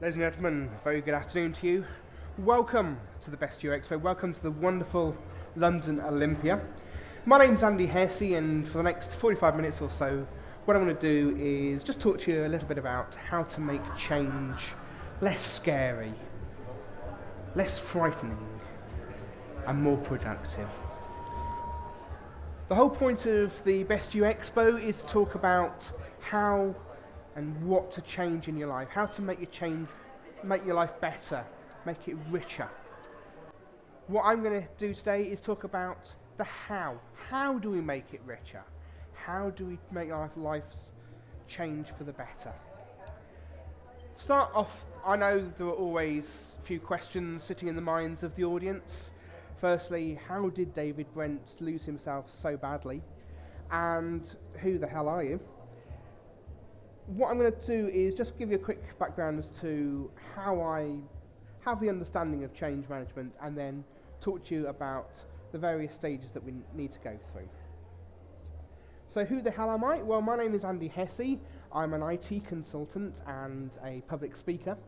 Ladies and gentlemen, very good afternoon to you. Welcome to the best You Expo. Welcome to the wonderful London Olympia. My name's Andy Hessey, and for the next 45 minutes or so, what I'm going to do is just talk to you a little bit about how to make change less scary, less frightening, and more productive. The whole point of the Best You Expo is to talk about how and what to change in your life, how to make your life better, make it richer. What I'm going to do today is talk about the how. How do we make it richer? How do we make our lives change for the better? Start off, I know there are always a few questions sitting in the minds of the audience. Firstly, how did David Brent lose himself so badly? And who the hell are you? What I'm going to do is just give you a quick background as to how I have the understanding of change management, and then talk to you about the various stages that we need to go through. So who the hell am I? Well, my name is Andy Hessey. I'm an IT consultant and a public speaker.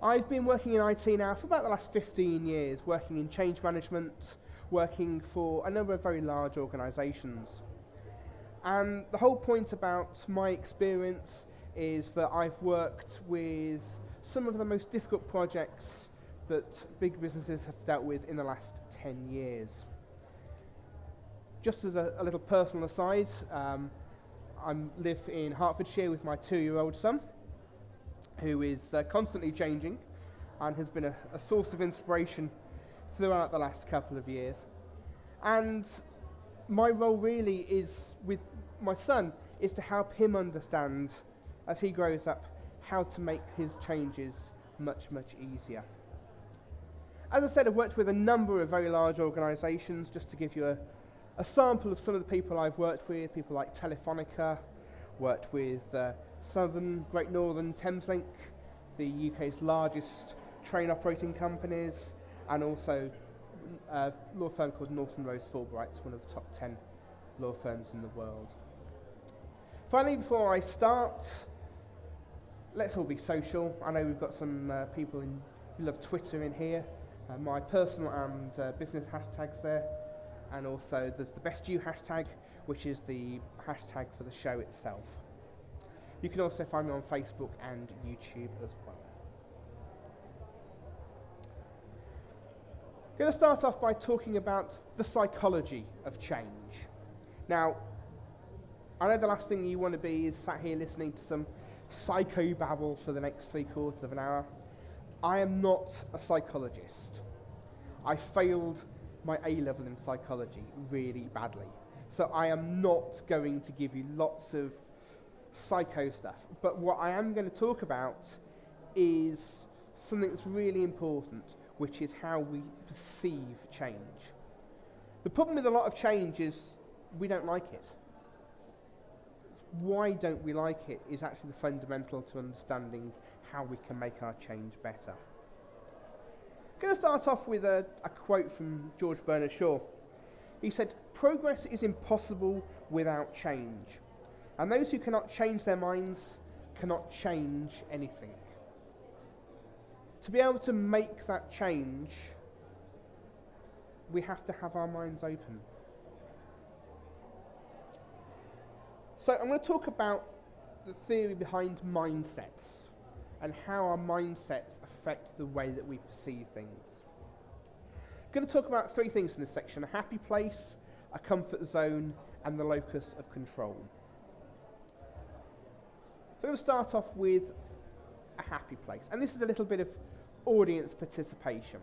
I've been working in IT now for about the last 15 years, working in change management, working for a number of very large organisations. And the whole point about my experience is that I've worked with some of the most difficult projects that big businesses have dealt with in the last 10 years. Just as a little personal aside, I live in Hertfordshire with my 2-year-old son, who is constantly changing and has been a source of inspiration throughout the last couple of years. And my role really is with my son is to help him understand, as he grows up, how to make his changes much, much easier. As I said, I've worked with a number of very large organisations. Just to give you a sample of some of the people I've worked with, people like Telefonica, worked with Great Northern Thameslink, the UK's largest train operating companies, and also a law firm called Norton Rose Fulbright's one of the top 10 law firms in the world. Finally, before I start, let's all be social. I know we've got some people who love Twitter in here. My personal and business hashtags there, and also there's the Best You hashtag, which is the hashtag for the show itself. You can also find me on Facebook and YouTube as well. I'm going to start off by talking about the psychology of change. Now, I know the last thing you want to be is sat here listening to some psychobabble for the next 3/4 of an hour. I am not a psychologist. I failed my A-level in psychology really badly. So I am not going to give you lots of psycho stuff. But what I am going to talk about is something that's really important, which is how we perceive change. The problem with a lot of change is we don't like it. Why don't we like it is actually the fundamental to understanding how we can make our change better. I'm going to start off with a quote from George Bernard Shaw. He said, "Progress is impossible without change, and those who cannot change their minds cannot change anything." To be able to make that change, we have to have our minds open. So I'm going to talk about the theory behind mindsets and how our mindsets affect the way that we perceive things. I'm going to talk about 3 things in this section: a happy place, a comfort zone, and the locus of control. So I'm going to start off with a happy place. And this is a little bit of audience participation.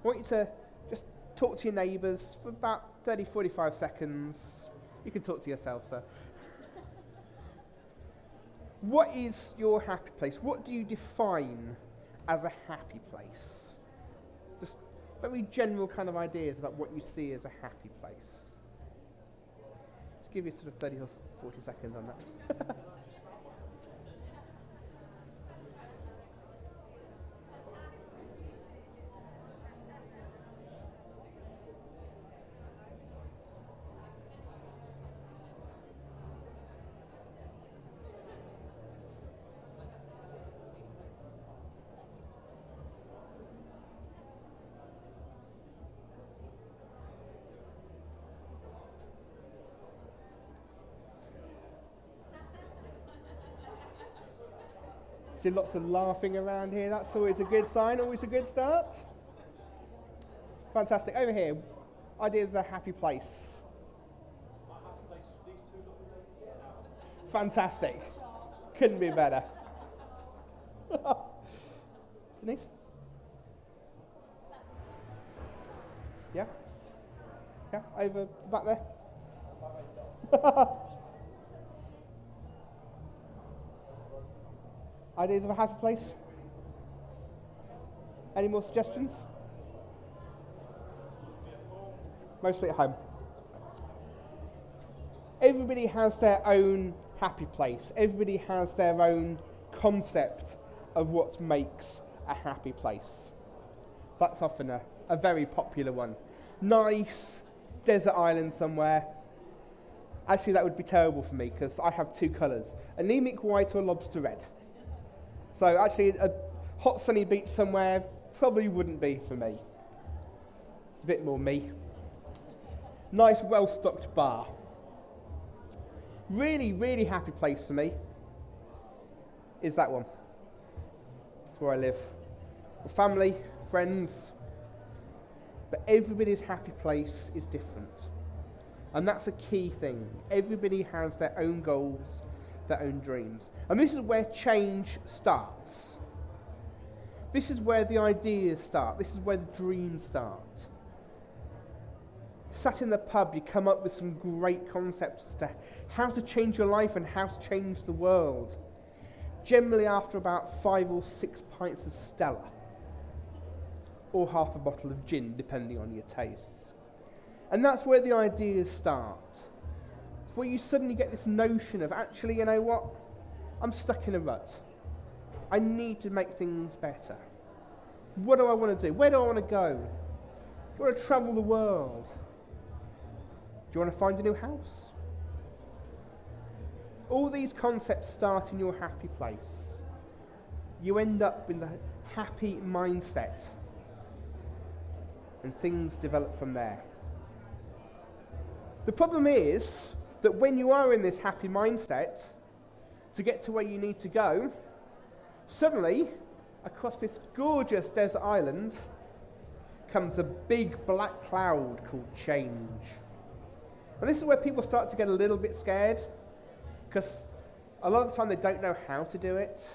I want you to just talk to your neighbours for about 30-45 seconds. You can talk to yourself, sir. What is your happy place? What do you define as a happy place? Just very general kind of ideas about what you see as a happy place. Just give you sort of 30 or 40 seconds on that. See lots of laughing around here. That's always a good sign, always a good start. Fantastic. Over here, ideas of a happy place. Fantastic. Couldn't be better. Denise? Yeah? Yeah, over back there. Ideas of a happy place? Any more suggestions? Mostly at home. Everybody has their own happy place. Everybody has their own concept of what makes a happy place. That's often a very popular one. Nice desert island somewhere. Actually, that would be terrible for me because I have two colours, anemic white or lobster red. So actually, a hot sunny beach somewhere probably wouldn't be for me. It's a bit more me. Nice, well-stocked bar. Really, really happy place for me is that one. It's where I live. With family, friends. But everybody's happy place is different. And that's a key thing. Everybody has their own goals, their own dreams. And this is where change starts. This is where the ideas start. This is where the dreams start. Sat in the pub, you come up with some great concepts as to how to change your life and how to change the world. Generally after about 5 or 6 pints of Stella. Or half a bottle of gin, depending on your tastes. And that's where the ideas start. It's where you suddenly get this notion of, actually, you know what? I'm stuck in a rut. I need to make things better. What do I want to do? Where do I want to go? Do I want to travel the world? Do you want to find a new house? All these concepts start in your happy place. You end up in the happy mindset. And things develop from there. The problem is that when you are in this happy mindset, to get to where you need to go, suddenly, across this gorgeous desert island, comes a big black cloud called change. And this is where people start to get a little bit scared, because a lot of the time they don't know how to do it.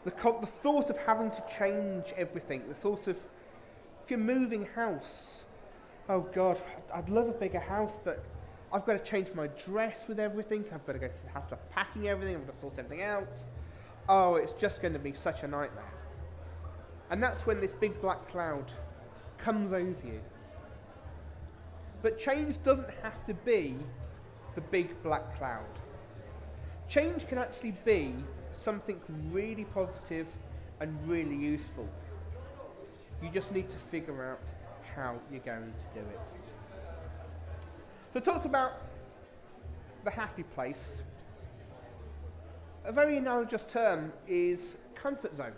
The thought of having to change everything, the thought of, if you're moving house, oh God, I'd love a bigger house, but I've got to change my dress with everything, I've got to go through the hassle of packing everything, I've got to sort everything out. Oh, it's just going to be such a nightmare. And that's when this big black cloud comes over you. But change doesn't have to be the big black cloud. Change can actually be something really positive and really useful. You just need to figure out how you're going to do it. So it talks about the happy place. A very analogous term is comfort zone.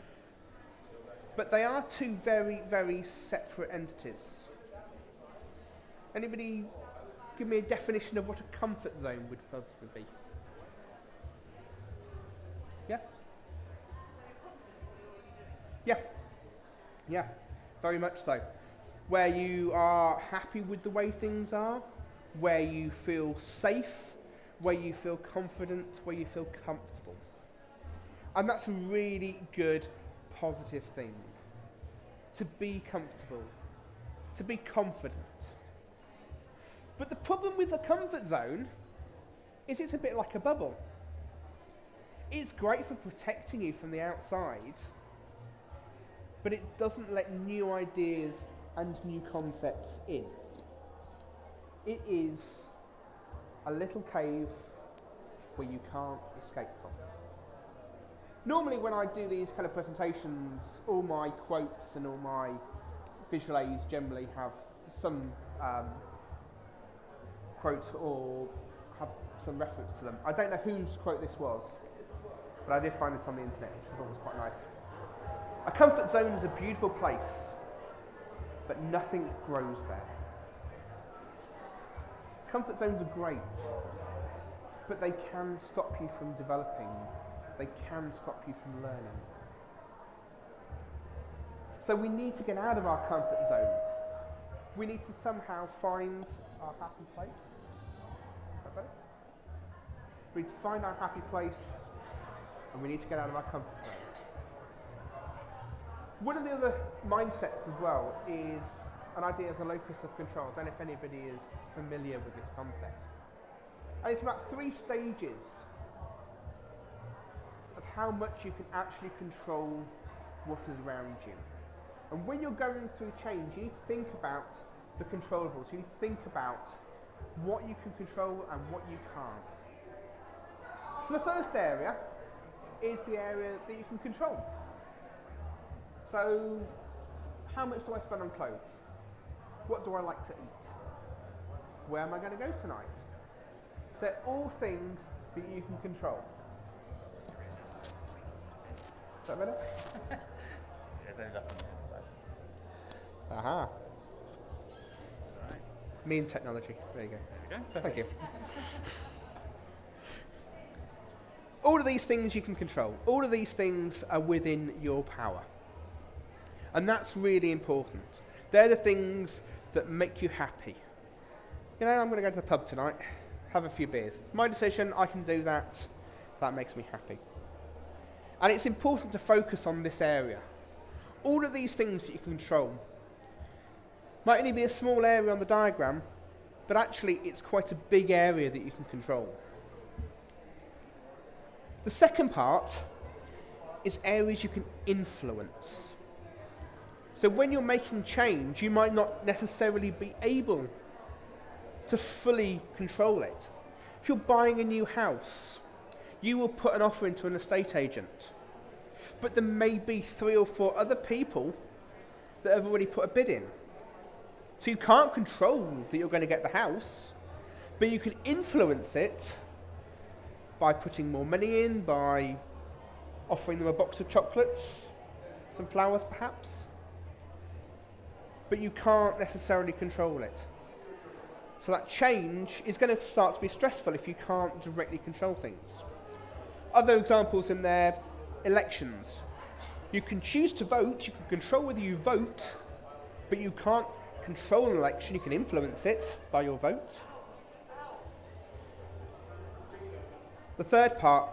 But they are two very, very separate entities. Anybody give me a definition of what a comfort zone would possibly be? Yeah? Yeah. Yeah, very much so. Where you are happy with the way things are, where you feel safe, where you feel confident, where you feel comfortable. And that's a really good, positive thing. To be comfortable, to be confident. But the problem with the comfort zone is it's a bit like a bubble. It's great for protecting you from the outside, but it doesn't let new ideas and new concepts in. It is a little cave where you can't escape from. Normally when I do these kind of presentations, all my quotes and all my visual aids generally have some quote or have some reference to them. I don't know whose quote this was, but I did find this on the internet, which I thought was quite nice. A comfort zone is a beautiful place, but nothing grows there. Comfort zones are great, but they can stop you from developing they can stop you from learning. So we need to get out of our comfort zone. We need to somehow find our happy place. Is that better? We need to find our happy place, and we need to get out of our comfort zone. One of the other mindsets as well is an idea of the locus of control. I don't know if anybody is familiar with this concept. And it's about 3 stages of how much you can actually control what is around you. And when you're going through change, you need to think about the controllables. You need to think about what you can control and what you can't. So the first area is the area that you can control. So, how much do I spend on clothes? What do I like to eat? Where am I going to go tonight? They're all things that you can control. Is that better? It's ended up on the other side. Aha. Alright. Me and technology. There you go. There we go. Thank you. All of these things you can control. All of these things are within your power. And that's really important. They're the things that make you happy. You know, I'm going to go to the pub tonight, have a few beers. It's my decision, I can do that. That makes me happy. And it's important to focus on this area. All of these things that you can control might only be a small area on the diagram, but actually it's quite a big area that you can control. The second part is areas you can influence. So when you're making change, you might not necessarily be able to fully control it. If you're buying a new house, you will put an offer into an estate agent, but there may be 3 or 4 other people that have already put a bid in. So you can't control that you're going to get the house, but you can influence it by putting more money in, by offering them a box of chocolates, some flowers perhaps. But you can't necessarily control it. So that change is going to start to be stressful if you can't directly control things. Other examples in there, elections. You can choose to vote, you can control whether you vote, but you can't control an election, you can influence it by your vote. The third part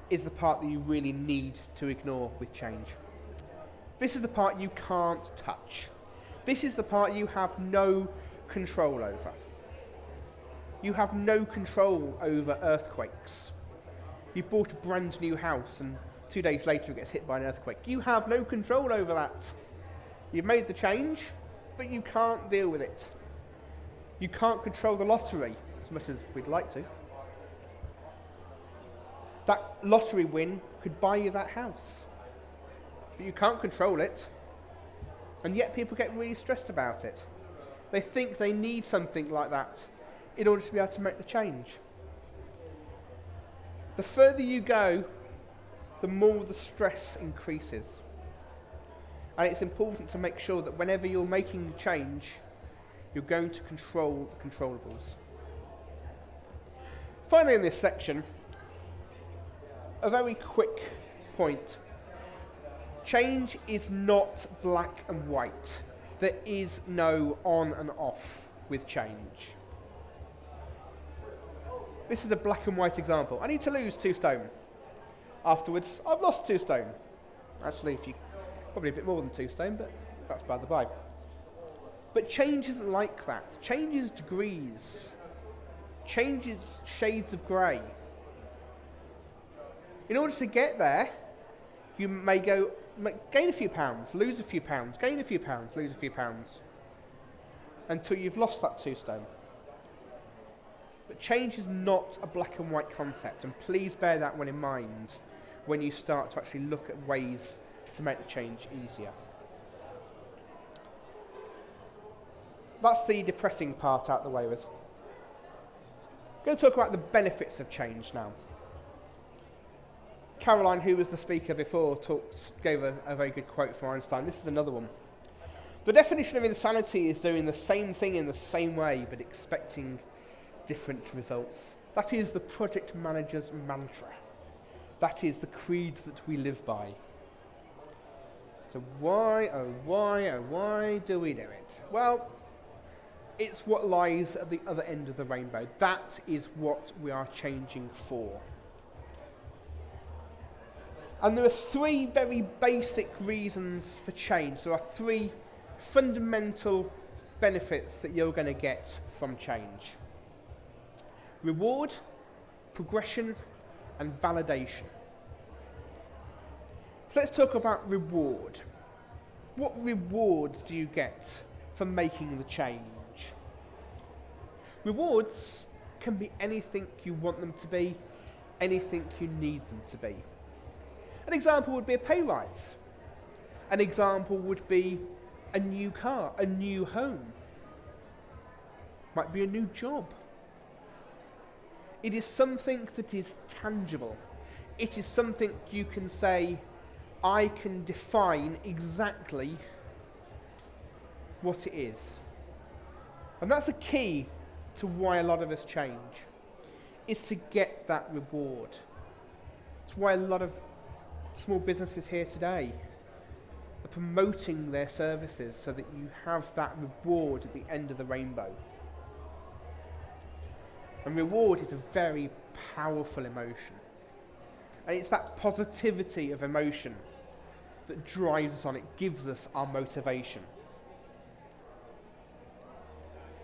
is the part that you really need to ignore with change. This is the part you can't touch. This is the part you have no control over. You have no control over earthquakes. You bought a brand new house and 2 days later it gets hit by an earthquake. You have no control over that. You've made the change, but you can't deal with it. You can't control the lottery as much as we'd like to. That lottery win could buy you that house. But you can't control it, and yet people get really stressed about it. They think they need something like that in order to be able to make the change. The further you go, the more the stress increases. And it's important to make sure that whenever you're making the change, you're going to control the controllables. Finally in this section, a very quick point. Change is not black and white. There is no on and off with change. This is a black and white example. I need to lose 2 stone. Afterwards, I've lost 2 stone. Actually, probably a bit more than 2 stone, but that's by the by. But change isn't like that. Change is degrees. Change is shades of grey. In order to get there, you may gain a few pounds, lose a few pounds, gain a few pounds, lose a few pounds, until you've lost that 2 stone. But change is not a black and white concept, and please bear that one in mind when you start to actually look at ways to make the change easier. That's the depressing part out the way with. I'm going to talk about the benefits of change now. Caroline, who was the speaker before, gave a very good quote from Einstein. This is another one. The definition of insanity is doing the same thing in the same way, but expecting different results. That is the project manager's mantra. That is the creed that we live by. So why, oh why do we do it? Well, it's what lies at the other end of the rainbow. That is what we are changing for. And there are three very basic reasons for change. There are three fundamental benefits that you're going to get from change: reward, progression, and validation. So let's talk about reward. What rewards do you get for making the change? Rewards can be anything you want them to be, anything you need them to be. An example would be a pay rise. An example would be a new car, a new home. Might be a new job. It is something that is tangible. It is something you can say, I can define exactly what it is. And that's the key to why a lot of us change, is to get that reward. It's why a lot of small businesses here today are promoting their services so that you have that reward at the end of the rainbow. And reward is a very powerful emotion. And it's that positivity of emotion that drives us on, it gives us our motivation.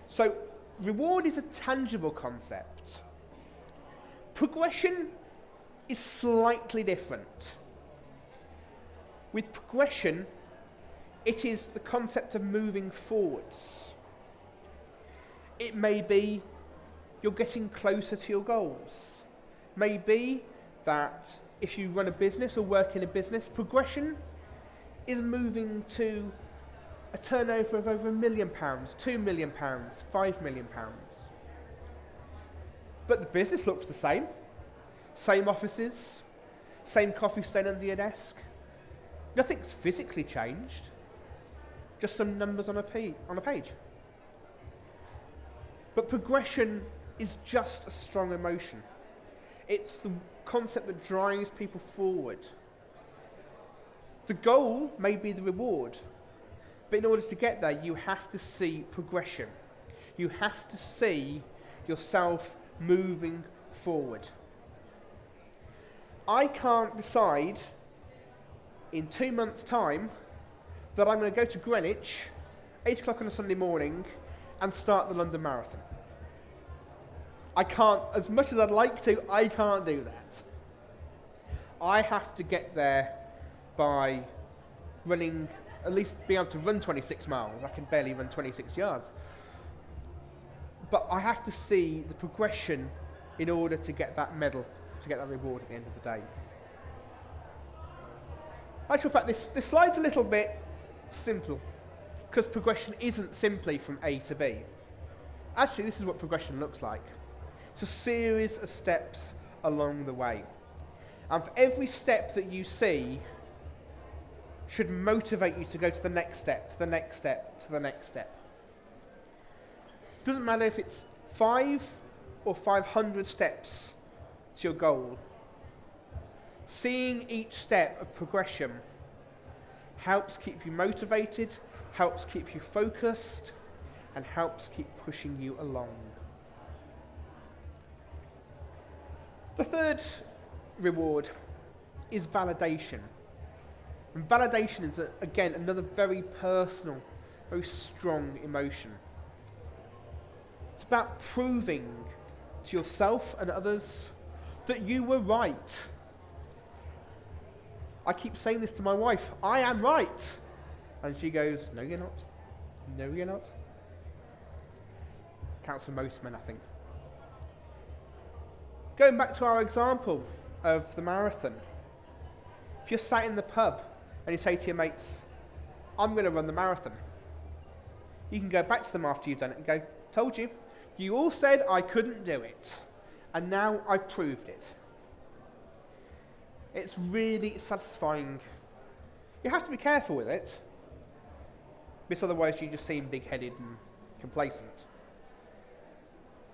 So, reward is a tangible concept. Progression is slightly different. With progression, it is the concept of moving forwards. It may be you're getting closer to your goals. Maybe that if you run a business or work in a business, progression is moving to a turnover of over £1 million, £2 million, £5 million. But the business looks the same. Same offices, same coffee stain under your desk. Nothing's physically changed. Just some numbers on a page. But progression is just a strong emotion. It's the concept that drives people forward. The goal may be the reward, but in order to get there, you have to see progression. You have to see yourself moving forward. I can't decide in 2 months' time that I'm going to go to Greenwich, 8 o'clock on a Sunday morning, and start the London Marathon. I can't, as much as I'd like to, I can't do that. I have to get there by running, at least being able to run 26 miles. I can barely run 26 yards. But I have to see the progression in order to get that medal, to get that reward at the end of the day. In actual fact, this slide's a little bit simple, because progression isn't simply from A to B. Actually, this is what progression looks like. It's a series of steps along the way. And for every step that you see should motivate you to go to the next step, to the next step, to the next step. Doesn't matter if it's 5 or 500 steps to your goal. Seeing each step of progression helps keep you motivated, helps keep you focused, and helps keep pushing you along. The third reward is validation. And validation is, again, another very personal, very strong emotion. It's about proving to yourself and others that you were right. I keep saying this to my wife, I am right. And she goes, no you're not. No you're not. Counts for most men, I think. Going back to our example of the marathon. If you're sat in the pub and you say to your mates, I'm going to run the marathon. You can go back to them after you've done it and go, told you. You all said I couldn't do it. And now I've proved it. It's really satisfying. You have to be careful with it, because otherwise you just seem big-headed and complacent.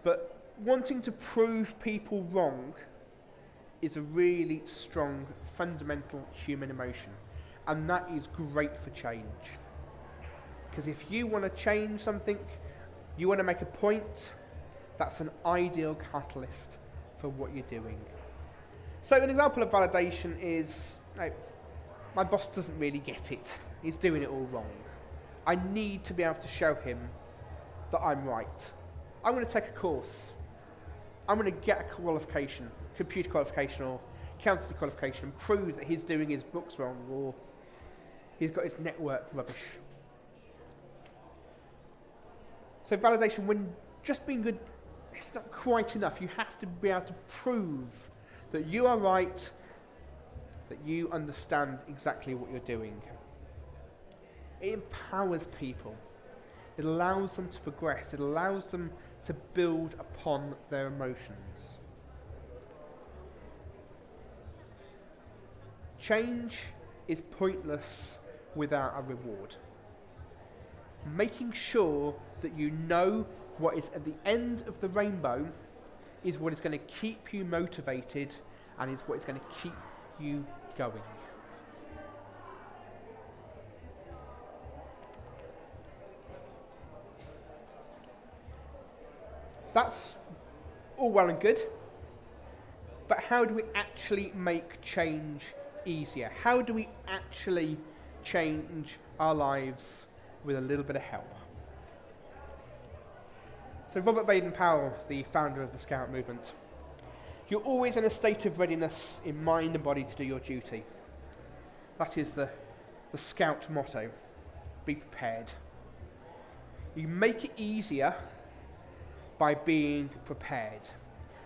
But wanting to prove people wrong is a really strong, fundamental human emotion, and that is great for change. Because if you want to change something, you want to make a point, that's an ideal catalyst for what you're doing. So an example of validation is, my boss doesn't really get it. He's doing it all wrong. I need to be able to show him that I'm right. I'm going to take a course. I'm going to get a qualification, computer qualification or accountancy qualification, and prove that he's doing his books wrong or he's got his network rubbish. So validation, when just being good, it's not quite enough. You have to be able to prove that you are right, that you understand exactly what you're doing. It empowers people. It allows them to progress. It allows them to build upon their emotions. Change is pointless without a reward. Making sure that you know what is at the end of the rainbow is what is going to keep you motivated and is what is going to keep you going. That's all well and good, but how do we actually make change easier? How do we actually change our lives with a little bit of help? So Robert Baden-Powell, the founder of the Scout movement, you're always in a state of readiness in mind and body to do your duty. That is the Scout motto, be prepared. You make it easier by being prepared.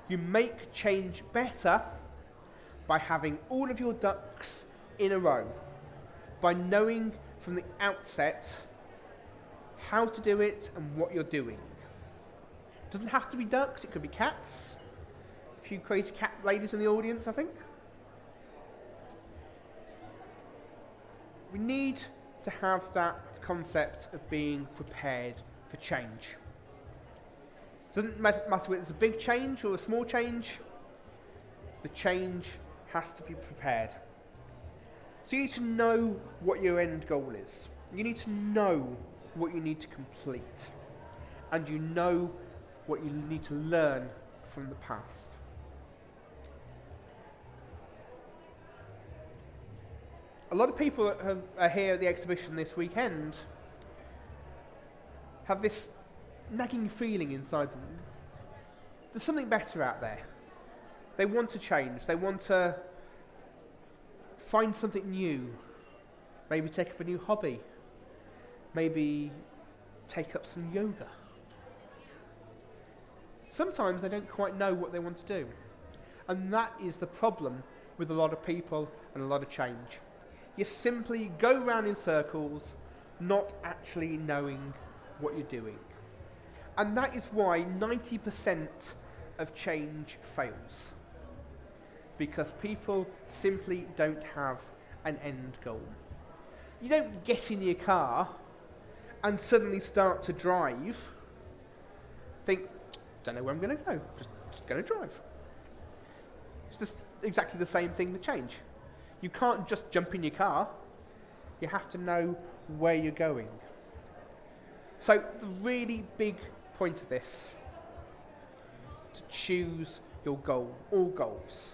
You make change better by having all of your ducks in a row, by knowing from the outset how to do it and what you're doing. It doesn't have to be ducks, it could be cats. A few crazy cat ladies in the audience, I think. We need to have that concept of being prepared for change. Doesn't matter whether it's a big change or a small change, the change has to be prepared. So you need to know what your end goal is. You need to know what you need to complete. And you know what you need to learn from the past. A lot of people that are here at the exhibition this weekend have this nagging feeling inside them. There's something better out there. They want to change. They want to find something new. Maybe take up a new hobby. Maybe take up some yoga. Sometimes they don't quite know what they want to do. And that is the problem with a lot of people and a lot of change. You simply go round in circles, not actually knowing what you're doing. And that is why 90% of change fails. Because people simply don't have an end goal. You don't get in your car and suddenly start to drive, think, don't know where I'm going to go, just going to drive. It's just exactly the same thing with change. You can't just jump in your car. You have to know where you're going. So the really big point of this, to choose your goal, all goals.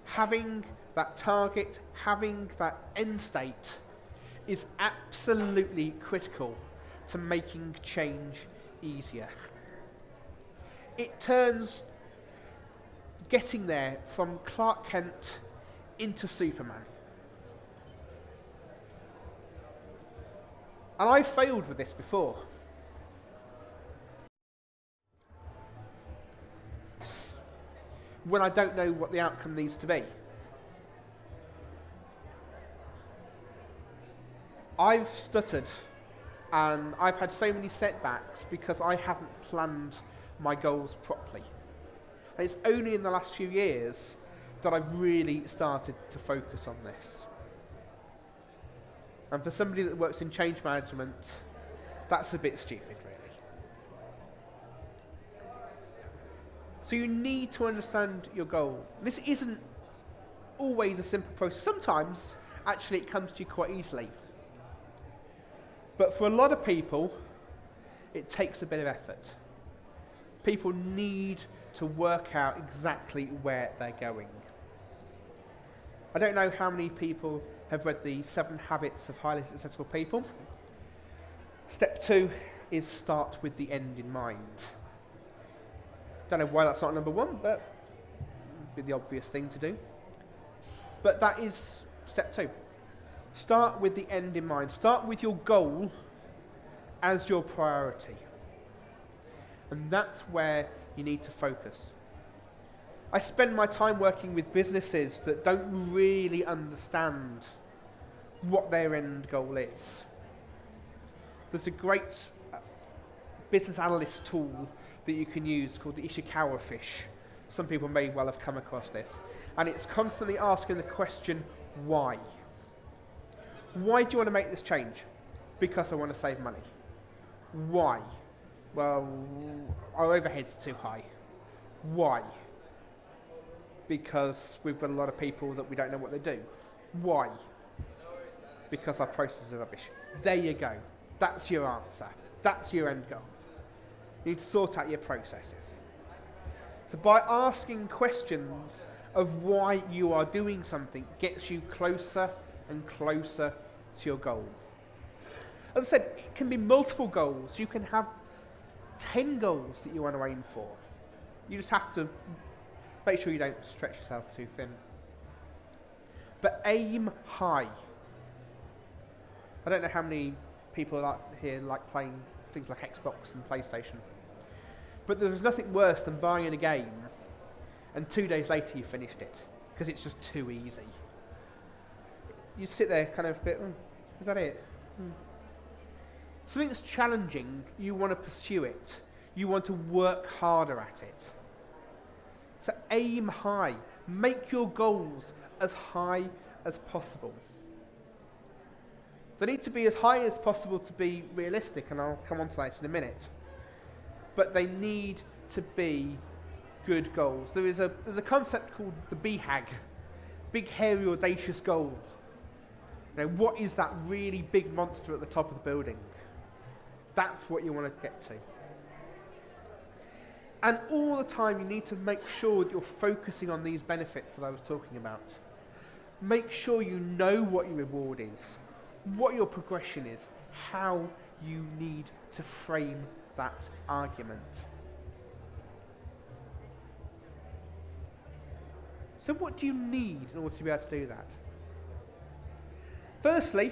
Having that target, having that end state is absolutely critical to making change easier. It turns getting there from Clark Kent into Superman. And I've failed with this before. When I don't know what the outcome needs to be. I've stuttered and I've had so many setbacks because I haven't planned my goals properly. And it's only in the last few years that I've really started to focus on this. And for somebody that works in change management, that's a bit stupid, really. So you need to understand your goal. This isn't always a simple process. Sometimes, actually, it comes to you quite easily. But for a lot of people, it takes a bit of effort. People need to work out exactly where they're going. I don't know how many people have read the 7 Habits of Highly Successful People. Step 2 is start with the end in mind. Don't know why that's not number 1, but it'd be the obvious thing to do. But that is step 2. Start with the end in mind. Start with your goal as your priority. And that's where you need to focus. I spend my time working with businesses that don't really understand what their end goal is. There's a great business analyst tool that you can use called the Ishikawa fish. Some people may well have come across this. And it's constantly asking the question, why? Why do you want to make this change? Because I want to save money. Why? Well, our overheads are too high. Why? Because we've got a lot of people that we don't know what they do. Why? Because our processes are rubbish. There you go. That's your answer. That's your end goal. You need to sort out your processes. So by asking questions of why you are doing something gets you closer and closer to your goal. As I said, it can be multiple goals. You can have 10 goals that you want to aim for. You just have to make sure you don't stretch yourself too thin. But aim high. I don't know how many people here like playing things like Xbox and PlayStation. But there's nothing worse than buying a game and 2 days later you finished it because it's just too easy. You sit there kind of a bit, is that it? Something that's challenging, you want to pursue it. You want to work harder at it. So aim high. Make your goals as high as possible. They need to be as high as possible to be realistic, and I'll come on to that in a minute. But they need to be good goals. There's a concept called the BHAG, big, hairy, audacious goal. You know, what is that really big monster at the top of the building? That's what you want to get to. And all the time you need to make sure that you're focusing on these benefits that I was talking about. Make sure you know what your reward is, what your progression is, how you need to frame that argument. So what do you need in order to be able to do that? Firstly,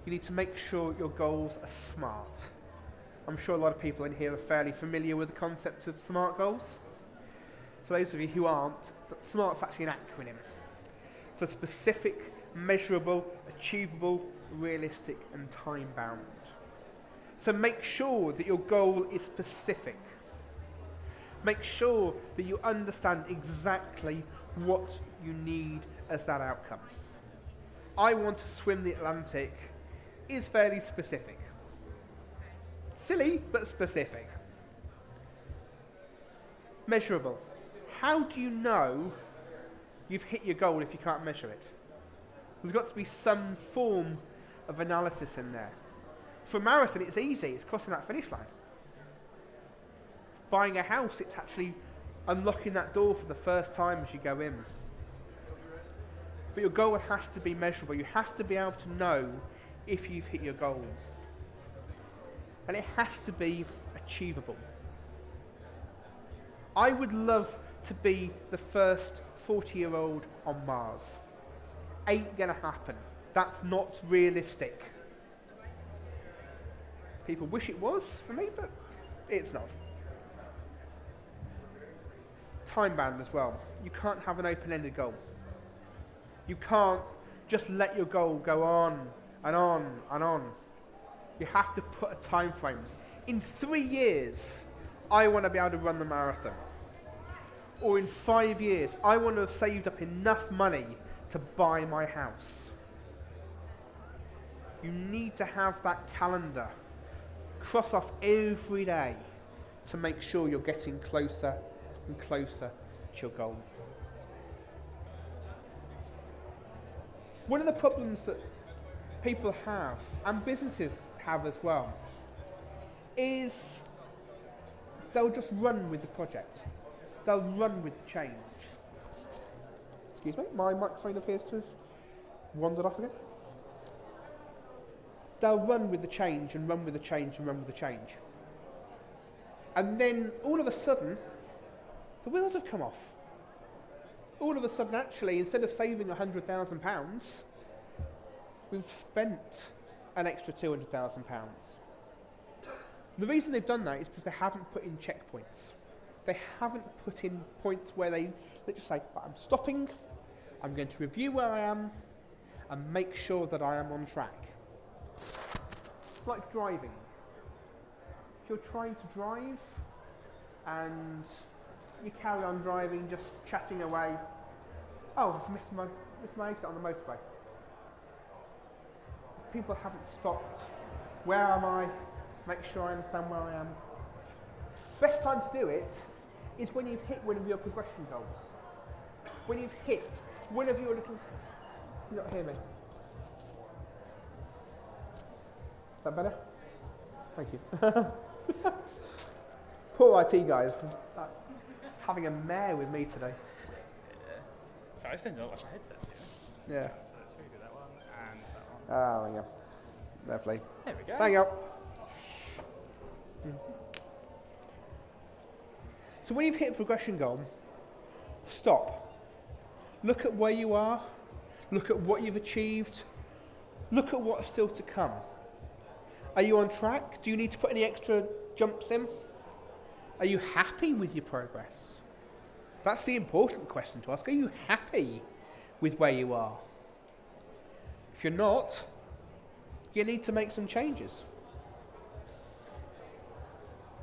you need to make sure your goals are smart. I'm sure a lot of people in here are fairly familiar with the concept of SMART goals. For those of you who aren't, SMART's actually an acronym for specific, measurable, achievable, realistic, and time-bound. So make sure that your goal is specific. Make sure that you understand exactly what you need as that outcome. I want to swim the Atlantic is fairly specific. Silly, but specific. Measurable. How do you know you've hit your goal if you can't measure it? There's got to be some form of analysis in there. For a marathon, it's easy. It's crossing that finish line. Buying a house, it's actually unlocking that door for the first time as you go in. But your goal has to be measurable. You have to be able to know if you've hit your goal. And it has to be achievable. I would love to be the first 40-year-old on Mars. Ain't gonna happen. That's not realistic. People wish it was for me, but it's not. Time bound as well. You can't have an open-ended goal. You can't just let your goal go on and on and on. You have to put a time frame. In 3 years, I want to be able to run the marathon. Or in 5 years, I want to have saved up enough money to buy my house. You need to have that calendar. Cross off every day to make sure you're getting closer and closer to your goal. One of the problems that people have, and businesses have as well, is they'll just run with the project. They'll run with the change. Excuse me, my microphone appears to have wandered off again. They'll run with the change and run with the change and run with the change. And then all of a sudden, the wheels have come off. All of a sudden, actually, instead of saving £100,000, we've spent an extra £200,000. The reason they've done that is because they haven't put in checkpoints. They haven't put in points where they just say, I'm stopping, I'm going to review where I am, and make sure that I am on track. Like driving. If you're trying to drive and you carry on driving, just chatting away, oh, I've missed my exit on the motorway. If people haven't stopped, where am I? Just make sure I understand where I am. Best time to do it is when you've hit one of your progression goals. When you've hit one of your little... You not hear me? Is that better? Thank you. Poor IT guys. Having a mare with me today. So I just ended up with my headset too. Yeah. So let's redo that one and that one. Ah, there you go. Lovely. There we go. There you go. So when you've hit a progression goal, stop. Look at where you are. Look at what you've achieved. Look at what's still to come. Are you on track? Do you need to put any extra jumps in? Are you happy with your progress? That's the important question to ask. Are you happy with where you are? If you're not, you need to make some changes.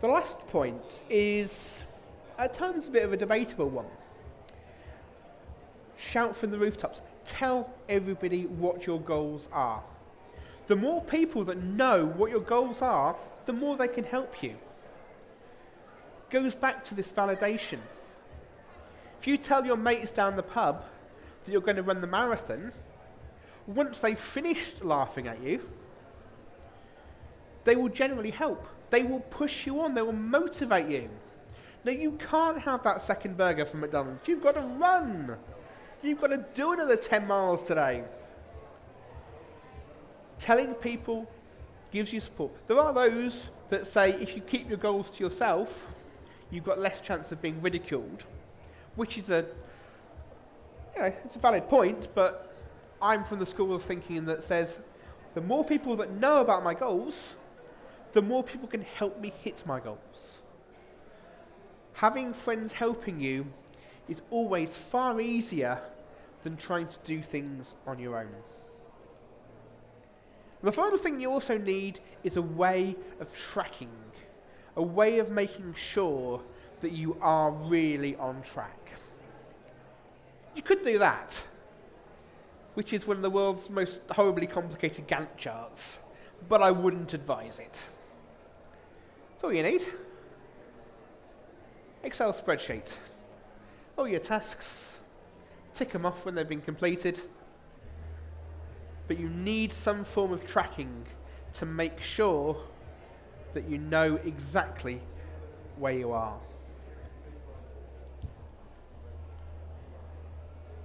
The last point is, at times, a bit of a debatable one. Shout from the rooftops. Tell everybody what your goals are. The more people that know what your goals are, the more they can help you. Goes back to this validation. If you tell your mates down the pub that you're going to run the marathon, once they've finished laughing at you, they will generally help. They will push you on. They will motivate you. Now, you can't have that second burger from McDonald's. You've got to run. You've got to do another 10 miles today. Telling people gives you support. There are those that say if you keep your goals to yourself, you've got less chance of being ridiculed, which is it's a valid point, but I'm from the school of thinking that says the more people that know about my goals, the more people can help me hit my goals. Having friends helping you is always far easier than trying to do things on your own. The final thing you also need is a way of tracking, a way of making sure that you are really on track. You could do that, which is one of the world's most horribly complicated Gantt charts, but I wouldn't advise it. That's all you need. Excel spreadsheet. All your tasks, tick them off when they've been completed, but you need some form of tracking to make sure that you know exactly where you are.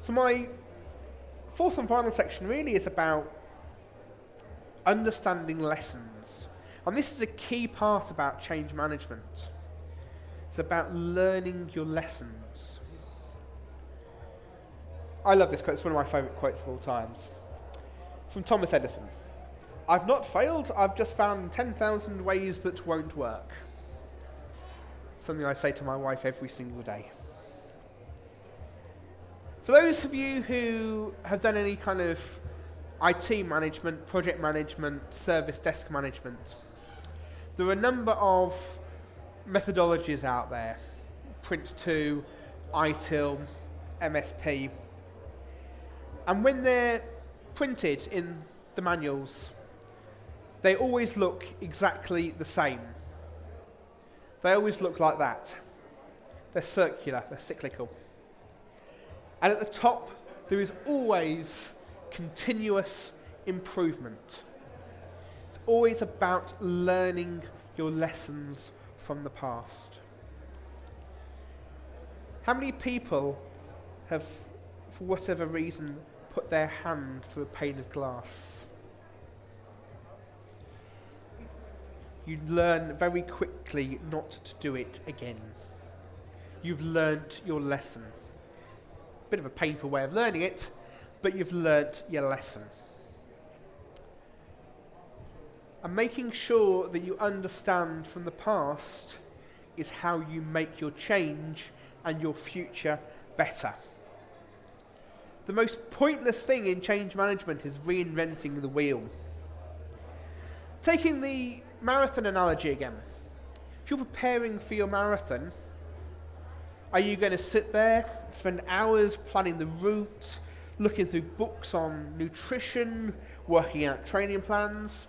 So my fourth and final section really is about understanding lessons. And this is a key part about change management. It's about learning your lessons. I love this quote. It's one of my favourite quotes of all times. From Thomas Edison. I've not failed, I've just found 10,000 ways that won't work. Something I say to my wife every single day. For those of you who have done any kind of IT management, project management, service desk management, there are a number of methodologies out there. Print2, ITIL, MSP. And when they're printed in the manuals, they always look exactly the same. They always look like that. They're circular, they're cyclical. And at the top, there is always continuous improvement. It's always about learning your lessons from the past. How many people have, for whatever reason, put their hand through a pane of glass? You learn very quickly not to do it again. You've learnt your lesson. Bit of a painful way of learning it, but you've learnt your lesson. And making sure that you understand from the past is how you make your change and your future better. The most pointless thing in change management is reinventing the wheel. Taking the marathon analogy again. If you're preparing for your marathon, are you going to sit there, spend hours planning the route, looking through books on nutrition, working out training plans?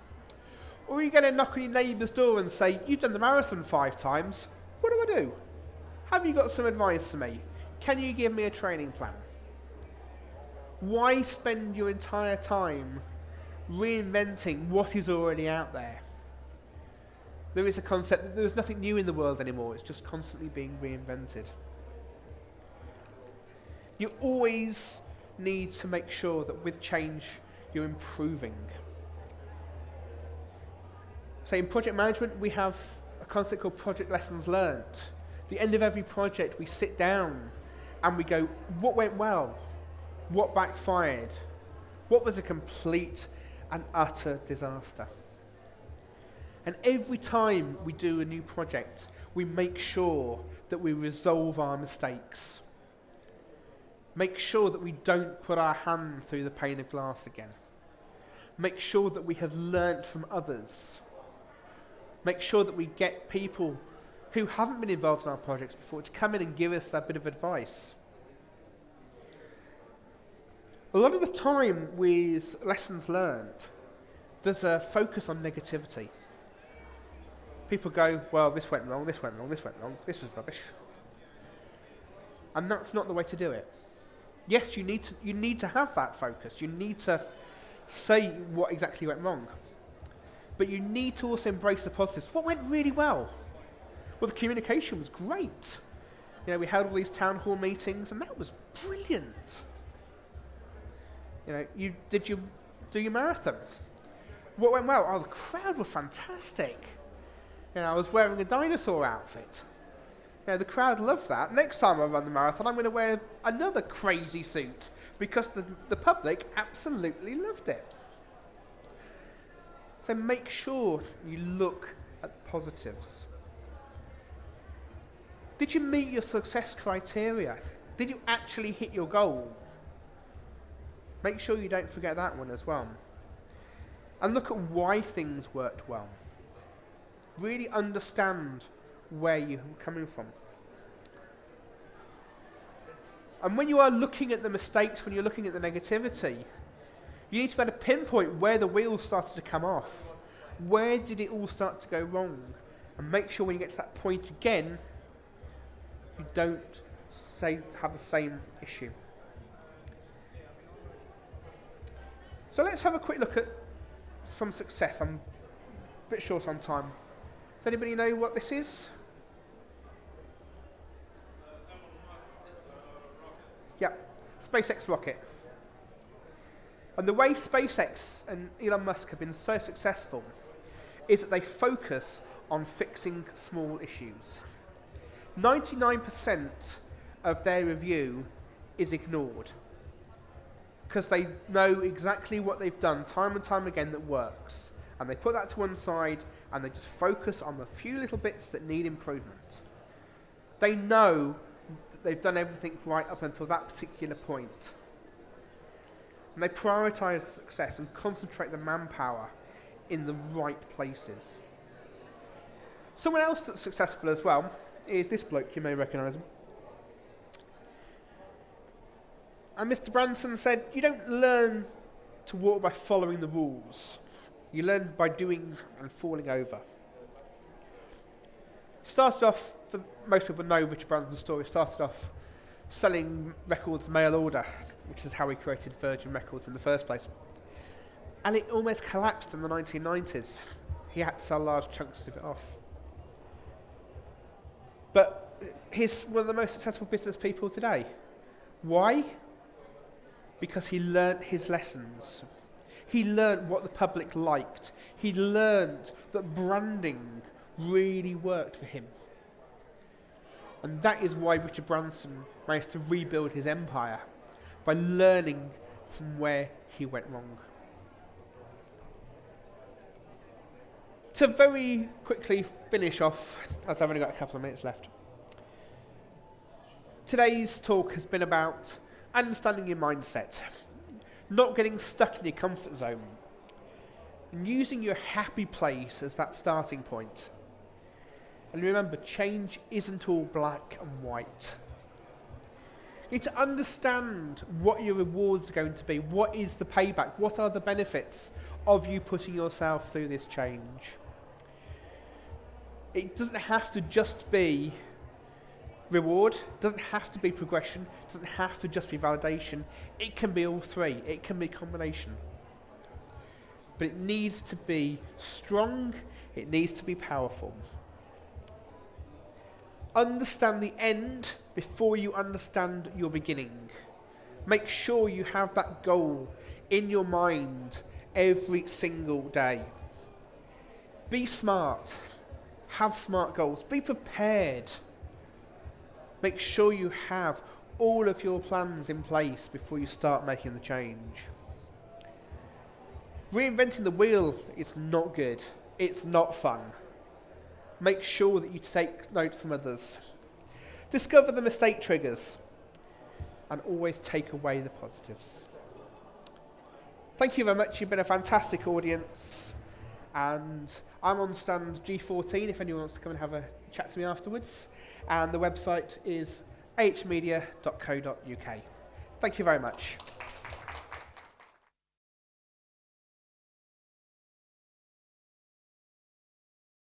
Or are you going to knock on your neighbour's door and say, you've done the marathon 5 times, what do I do? Have you got some advice for me? Can you give me a training plan? Why spend your entire time reinventing what is already out there? There is a concept that there's nothing new in the world anymore, it's just constantly being reinvented. You always need to make sure that with change you're improving. So in project management we have a concept called project lessons learned. At the end of every project we sit down and we go, what went well? What backfired? What was a complete and utter disaster? And every time we do a new project, we make sure that we resolve our mistakes. Make sure that we don't put our hand through the pane of glass again. Make sure that we have learnt from others. Make sure that we get people who haven't been involved in our projects before to come in and give us a bit of advice. A lot of the time with lessons learned, there's a focus on negativity. People go, well, this went wrong, this went wrong, this went wrong, this was rubbish. And that's not the way to do it. Yes, you need to have that focus. You need to say what exactly went wrong. But you need to also embrace the positives. What went really well? Well, the communication was great. You know, we held all these town hall meetings, and that was brilliant. You know, did you do your marathon? What went well? Oh, the crowd were fantastic. You know, I was wearing a dinosaur outfit. You know, the crowd loved that. Next time I run the marathon, I'm going to wear another crazy suit because the public absolutely loved it. So make sure you look at the positives. Did you meet your success criteria? Did you actually hit your goal? Make sure you don't forget that one as well. And look at why things worked well. Really understand where you're coming from. And when you are looking at the mistakes, when you're looking at the negativity, you need to be able to pinpoint where the wheels started to come off. Where did it all start to go wrong? And make sure when you get to that point again, you don't have the same issue. So let's have a quick look at some success. I'm a bit short on time. Does anybody know what this is? Yeah, SpaceX rocket. And the way SpaceX and Elon Musk have been so successful is that they focus on fixing small issues. 99% of their review is ignored because they know exactly what they've done time and time again that works. And they put that to one side and they just focus on the few little bits that need improvement. They know that they've done everything right up until that particular point. And they prioritise success and concentrate the manpower in the right places. Someone else that's successful as well is this bloke, you may recognise him. And Mr. Branson said, you don't learn to walk by following the rules. You learn by doing and falling over. Started off, for most people know Richard Branson's story, started off selling records mail order, which is how he created Virgin Records in the first place. And it almost collapsed in the 1990s. He had to sell large chunks of it off. But he's one of the most successful business people today. Why? Because he learnt his lessons. He learnt what the public liked. He learnt that branding really worked for him. And that is why Richard Branson managed to rebuild his empire, by learning from where he went wrong. To very quickly finish off, as I've only got a couple of minutes left, today's talk has been about understanding your mindset, not getting stuck in your comfort zone, and using your happy place as that starting point. And remember, change isn't all black and white. You need to understand what your rewards are going to be, what is the payback, what are the benefits of you putting yourself through this change. It doesn't have to just be reward, it doesn't have to be progression, it doesn't have to just be validation. It can be all three, it can be a combination. But it needs to be strong, it needs to be powerful. Understand the end before you understand your beginning. Make sure you have that goal in your mind every single day. Be smart. Have smart goals. Be prepared. Make sure you have all of your plans in place before you start making the change. Reinventing the wheel is not good. It's not fun. Make sure that you take note from others. Discover the mistake triggers and always take away the positives. Thank you very much. You've been a fantastic audience. And I'm on stand G14 if anyone wants to come and have a chat to me afterwards. And the website is ahmedia.co.uk. Thank you very much.